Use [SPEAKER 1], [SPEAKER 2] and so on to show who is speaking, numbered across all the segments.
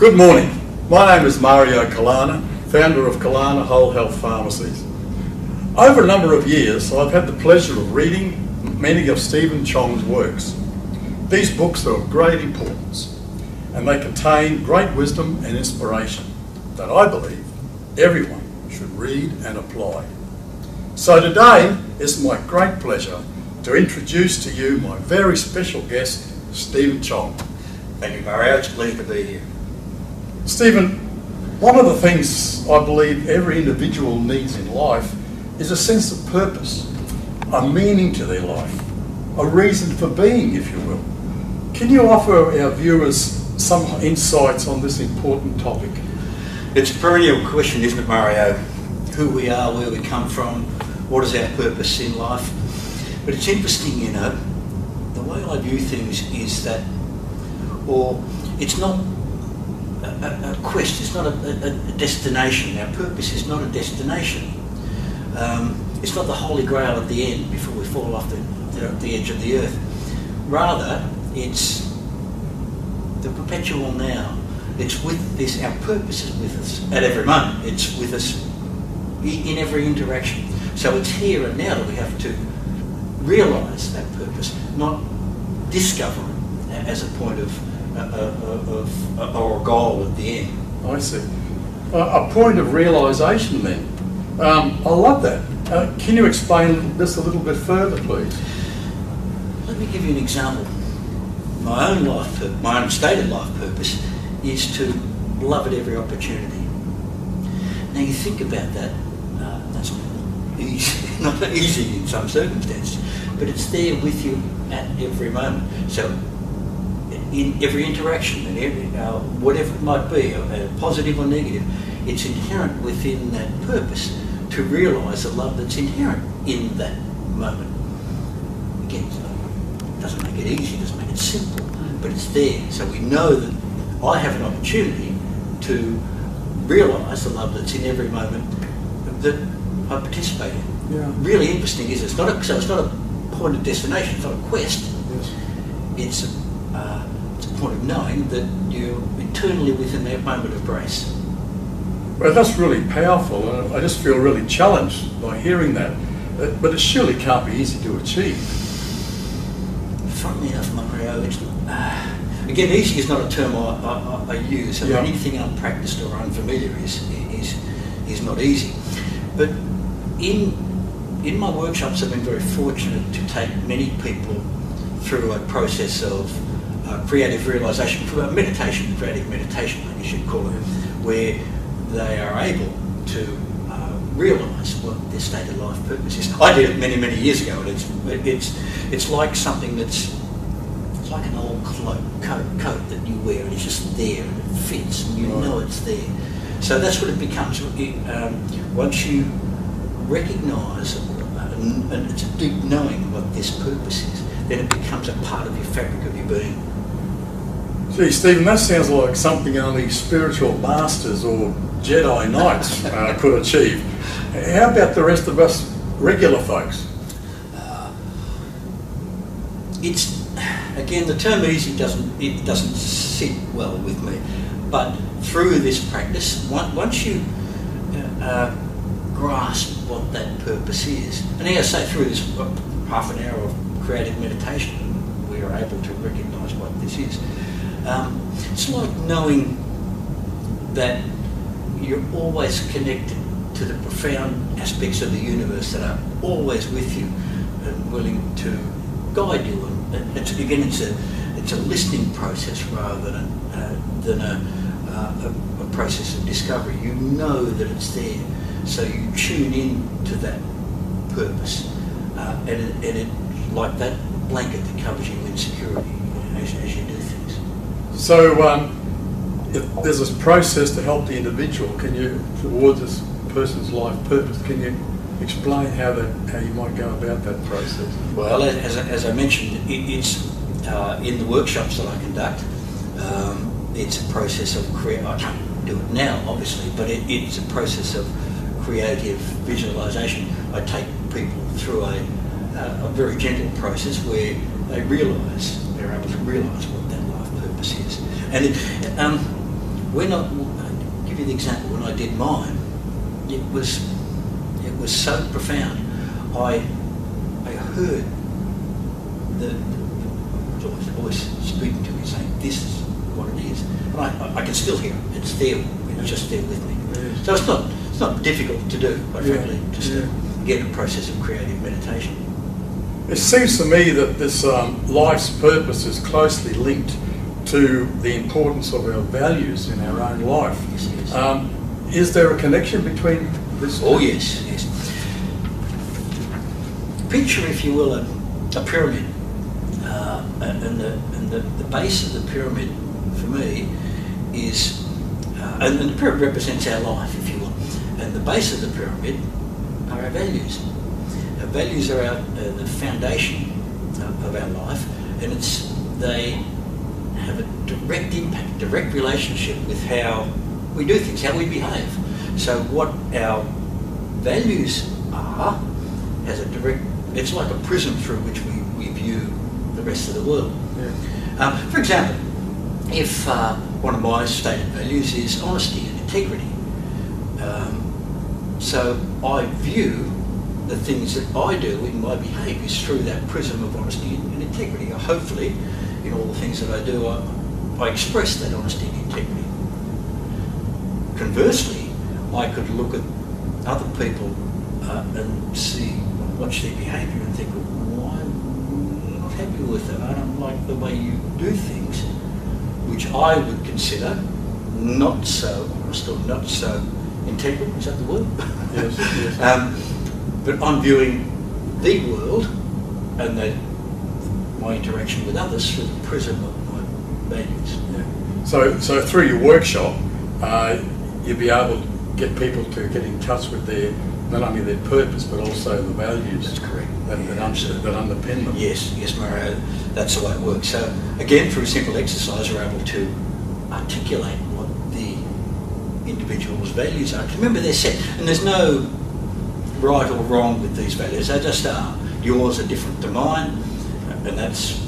[SPEAKER 1] Good morning. My name is Mario Kalana, founder of Kalana Whole Health Pharmacies. Over a number of years, I've had the pleasure of reading many of Stephen Chong's works. These books are of great importance, and they contain great wisdom and inspiration that I believe everyone should read and apply. So today, it's my great pleasure to introduce to you my very special guest, Stephen Chong.
[SPEAKER 2] Thank you, Mario. It's a pleasure to be here.
[SPEAKER 1] Stephen, one of the things I believe every individual needs in life is a sense of purpose, a meaning to their life, a reason for being, if you will. Can you offer our viewers some insights on this important topic?
[SPEAKER 2] It's a perennial question, isn't it, Mario? Who we are, where we come from, what is our purpose in life? But it's interesting, you know, the way I view things is that, or it's not a quest, it's not a destination. Our purpose is not a destination. It's not the holy grail at the end before we fall off the edge of the earth. Rather, it's the perpetual now. It's with this, our purpose is with us at every moment. It's with us in every interaction. So it's here and now that we have to realise that purpose, not discover it as a point of or a goal at the end.
[SPEAKER 1] I see. A point of realisation then. I love that. Can you explain this a little bit further, please?
[SPEAKER 2] Let me give you an example. My own stated life purpose is to love at every opportunity. Now you think about that, that's not easy, not easy in some circumstances, but it's there with you at every moment. So in every interaction, and every, whatever it might be, positive or negative, it's inherent within that purpose to realise the love that's inherent in that moment. Again, it doesn't make it easy, it doesn't make it simple, but it's there. So we know that I have an opportunity to realise the love that's in every moment that I participate in.
[SPEAKER 1] Yeah.
[SPEAKER 2] Really interesting, is it? It's not a point of destination, it's not a quest.
[SPEAKER 1] Yes.
[SPEAKER 2] It's a point of knowing that you're eternally within that moment of grace.
[SPEAKER 1] Well, that's really powerful, and I just feel really challenged by hearing that. But it surely can't be easy to achieve.
[SPEAKER 2] Funnily enough, Mario, it's again, easy is not a term I use. So anything unpracticed or unfamiliar is not easy. But in my workshops, I've been very fortunate to take many people through a process of creative realisation, creative meditation, I guess you'd call it, where they are able to realise what their stated life purpose is. I did it many, many years ago, and it's like something that's like an old coat that you wear, and it's just there, and it fits, and you know it's there. So that's what it becomes. Once you recognise, and it's a deep knowing what this purpose is, then it becomes a part of your fabric of your being.
[SPEAKER 1] Gee, Stephen, that sounds like something only spiritual masters or Jedi Knights could achieve. How about the rest of us regular folks?
[SPEAKER 2] It's, again, the term easy doesn't sit well with me, but through this practice, once you grasp what that purpose is, and as I say, through this half an hour of creative meditation, we are able to recognise what this is. It's like knowing that you're always connected to the profound aspects of the universe that are always with you and willing to guide you. And it's a listening process rather than a process of discovery. You know that it's there, so you tune in to that purpose, and it like that blanket that covers you in security as you do things.
[SPEAKER 1] So if there's this process to help the individual, towards this person's life purpose, can you explain how you might go about that process?
[SPEAKER 2] Well, as I mentioned, it's in the workshops that I conduct, it's a process of I can't do it now, obviously, but it's a process of creative visualisation. I take people through a very gentle process where they're able to realise what that life purpose is. And when I'll give you the example, when I did mine, it was so profound. I heard the voice speaking to me saying, this is what it is. And I can still hear it. It's there. It's just there with me.
[SPEAKER 1] Yes.
[SPEAKER 2] So it's not difficult to do, quite frankly, just
[SPEAKER 1] Yeah.
[SPEAKER 2] to get a process of creative meditation.
[SPEAKER 1] It seems to me that this life's purpose is closely linked to the importance of our values in our own life.
[SPEAKER 2] Yes, it is.
[SPEAKER 1] Is there a connection between this?
[SPEAKER 2] Oh yes, yes. Picture, if you will, a pyramid, and the base of the pyramid for me is, and the pyramid represents our life, if you will, and the base of the pyramid are our values. Our values are the foundation of our life, and they have a direct impact, direct relationship with how we do things, how we behave. So what our values are has a direct, it's like a prism through which we view the rest of the world.
[SPEAKER 1] Yeah.
[SPEAKER 2] For example, if one of my stated values is honesty and integrity, so I view the things that I do in my behaviours through that prism of honesty and integrity. Hopefully, in all the things that I do, I express that honesty and integrity. Conversely, I could look at other people and watch their behaviour and think, well, I'm not happy with it. I don't like the way you do things, which I would consider not so honest or not so integral. Is that the word?
[SPEAKER 1] Yes, yes.
[SPEAKER 2] But I'm viewing the world and my interaction with others through the prism of my values.
[SPEAKER 1] Yeah. So through your workshop, you'll be able to get people to get in touch with not only their purpose but also the values.
[SPEAKER 2] That's correct.
[SPEAKER 1] That underpin them.
[SPEAKER 2] Yes, Mario, that's the way it works. So again, through simple exercise, we're able to articulate what the individual's values are. Remember, they're set, and there's no right or wrong with these values. They just are. Yours are different to mine, and that's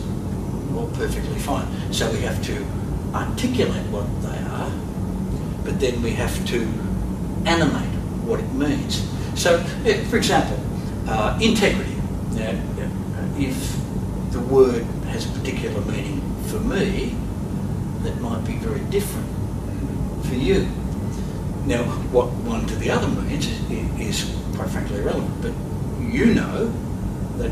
[SPEAKER 2] all perfectly fine. So we have to articulate what they are, but then we have to animate what it means. So, for example, integrity. Now, if the word has a particular meaning for me, that might be very different for you. Now, what one to the other means is quite frankly irrelevant, but you know that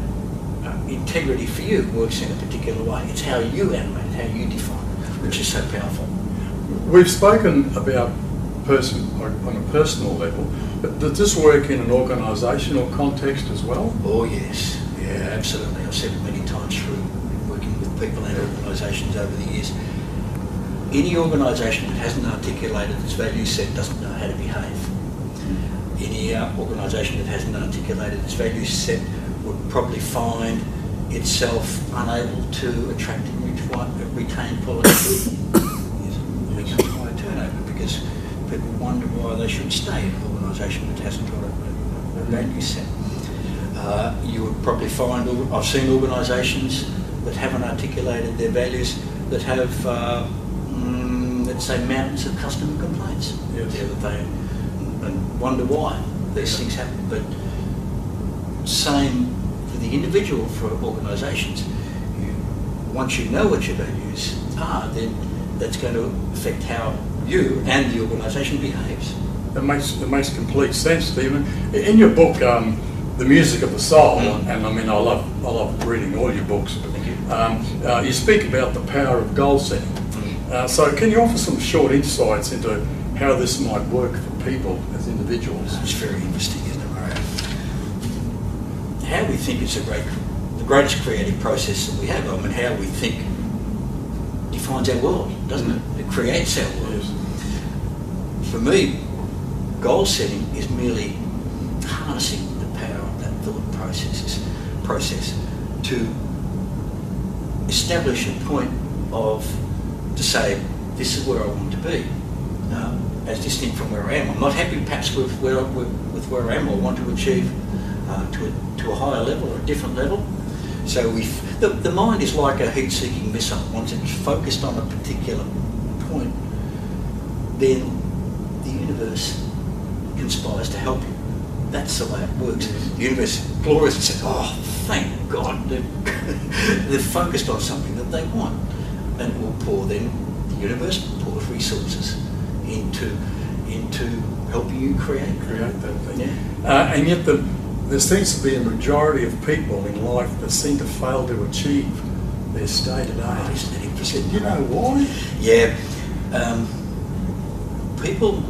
[SPEAKER 2] integrity for you works in a particular way. It's how you animate it, how you define it, which is so powerful.
[SPEAKER 1] We've spoken about on a personal level, but does this work in an organisational context as well?
[SPEAKER 2] Oh yes, yeah, absolutely. I've said it many times through working with people and organisations over the years. Any organisation that hasn't articulated its value set doesn't know how to behave. Any organisation that hasn't articulated its value set would probably find itself unable to attract and retain quality. Becomes high turnover because people wonder why they should stay in an organisation that hasn't got a value set. You would probably find, I've seen organisations that haven't articulated their values that have, let's say, mountains of customer complaints the other day, and wonder why these things happen. But same for the individual, for organisations. Once you know what your values are, then that's going to affect how you and the organisation behaves.
[SPEAKER 1] It makes complete sense, Stephen. In your book, The Music of the Soul, and I mean, I love reading all your books.
[SPEAKER 2] Thank you.
[SPEAKER 1] You speak about the power of goal setting. So can you offer some short insights into how this might work for people as individuals?
[SPEAKER 2] It's very interesting, isn't it, Mario? How we think is the greatest creative process that we have. I mean, how we think defines our world, doesn't it? It creates our world.
[SPEAKER 1] Yes.
[SPEAKER 2] For me, goal setting is merely harnessing the power of that thought process to establish a point to say, this is where I want to be, as distinct from where I am. I'm not happy perhaps with where I am, or want to achieve to a higher level or a different level. So the mind is like a heat-seeking missile. Once it's focused on a particular point, then the universe conspires to help you. That's the way it works. The universe gloriously says, oh, thank God, they've focused on something that they want. And it will pour then, the universe pours resources into helping you create
[SPEAKER 1] that thing.
[SPEAKER 2] Yeah.
[SPEAKER 1] And yet there seems to be a majority of people in life that seem to fail to achieve their stated
[SPEAKER 2] Oh,
[SPEAKER 1] aims.
[SPEAKER 2] isn't it
[SPEAKER 1] Do
[SPEAKER 2] interesting?
[SPEAKER 1] you know why?
[SPEAKER 2] Yeah. People,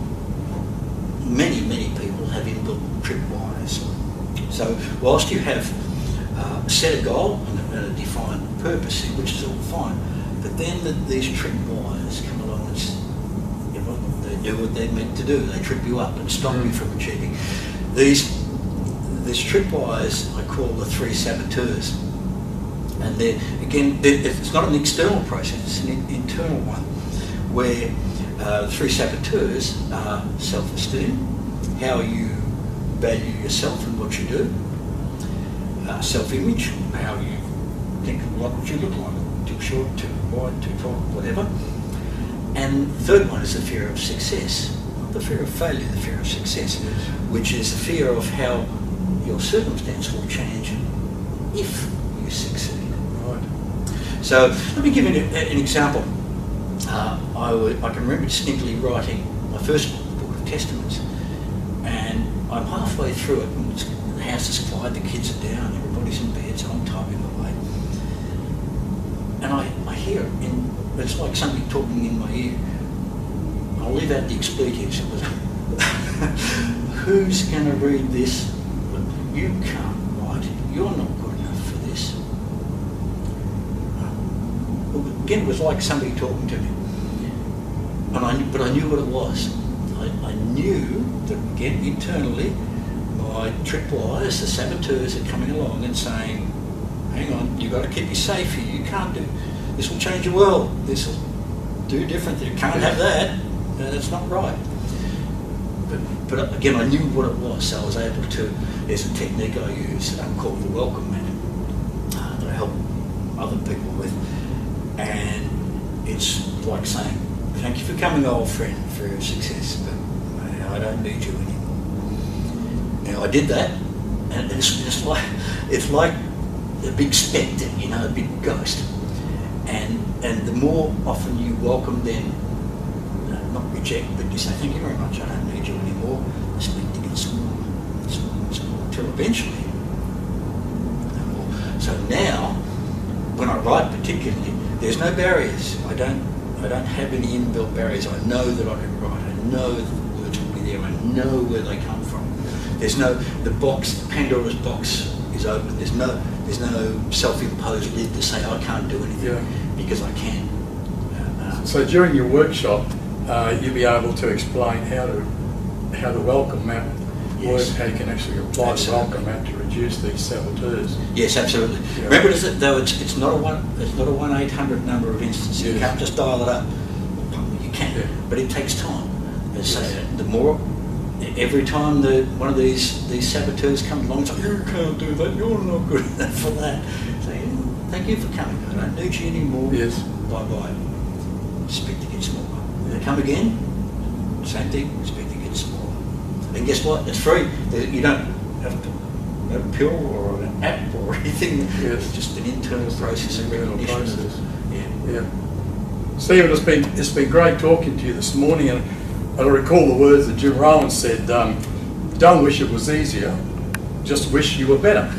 [SPEAKER 2] many people have inbuilt tripwires. So whilst you have set a goal and a defined purpose, which is all fine, but then these tripwires come along and they do what they're meant to do. They trip you up and stop you from achieving. These tripwires I call the three saboteurs. And it's not an external process, it's an internal one, where the three saboteurs are self-esteem, how you value yourself and what you do, self-image, how you think of what you look like, too short, too wide, too tall, whatever. And the third one is the fear of success, not the fear of failure, the fear of success, which is the fear of how your circumstance will change if you succeed. So let me give you an example. I can remember distinctly writing my first book of Testaments, and I'm halfway through it, and the house is quiet, the kids are down, everybody's in bed, so I'm typing away. And I hear it, it's like somebody talking in my ear. I'll leave out the expletives. It was, who's going to read this? You can't write, you're not good enough for this. Again, it was like somebody talking to me, but I knew what it was. I knew that, again, internally, my tripwires, the saboteurs, are coming along and saying, hang on, you've got to keep you safe here, you can't do, this will change your world, this will do different, you can't have that, that's not right. But again, I knew what it was, so I was able to, there's a technique I use called the welcome mat that I help other people with. And it's like saying, thank you for coming, old friend, for your success, but I don't need you anymore. Now, I did that, and it's like a big spectre, a big ghost. And the more often you welcome them, not reject, but you say, thank you very much, I don't need you anymore, the spectre gets smaller, until eventually, no more. So now, when I write particularly, there's no barriers. I don't have any inbuilt barriers. I know that I can write. I know that the words will be there. I know where they come from. There's no, the Pandora's box is open. There's no self-imposed lid to say I can't do anything because I can.
[SPEAKER 1] So during your workshop, you'll be able to explain how the welcome mat works, how you can actually apply the welcome mat to reduce these saboteurs.
[SPEAKER 2] Yes, absolutely. Yeah. Remember, it's not a 1-800 number of instances. You can't just dial it up. You can, but it takes time. So the more, every time one of these saboteurs comes along, it's like, you can't do that. You're not good enough for that. So, thank you for coming. I don't need you anymore.
[SPEAKER 1] Yes.
[SPEAKER 2] Bye bye. Expect to get smaller. They come again. Same thing. Expect to get smaller. And guess what? It's free. You don't have to have a pill or an app or anything. It's just an internal process of recognition.
[SPEAKER 1] Yeah. Stephen, it's been great talking to you this morning, and I recall the words that Jim Rowan said, don't wish it was easier, just wish you were better.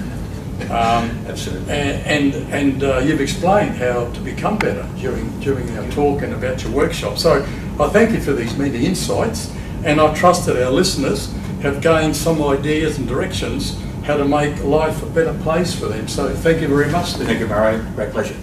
[SPEAKER 2] Absolutely.
[SPEAKER 1] And you've explained how to become better during our talk and about your workshop. So I thank you for these many insights, and I trust that our listeners have gained some ideas and directions how to make life a better place for them. So thank you very much, Steve.
[SPEAKER 2] Thank you, Murray. Great pleasure.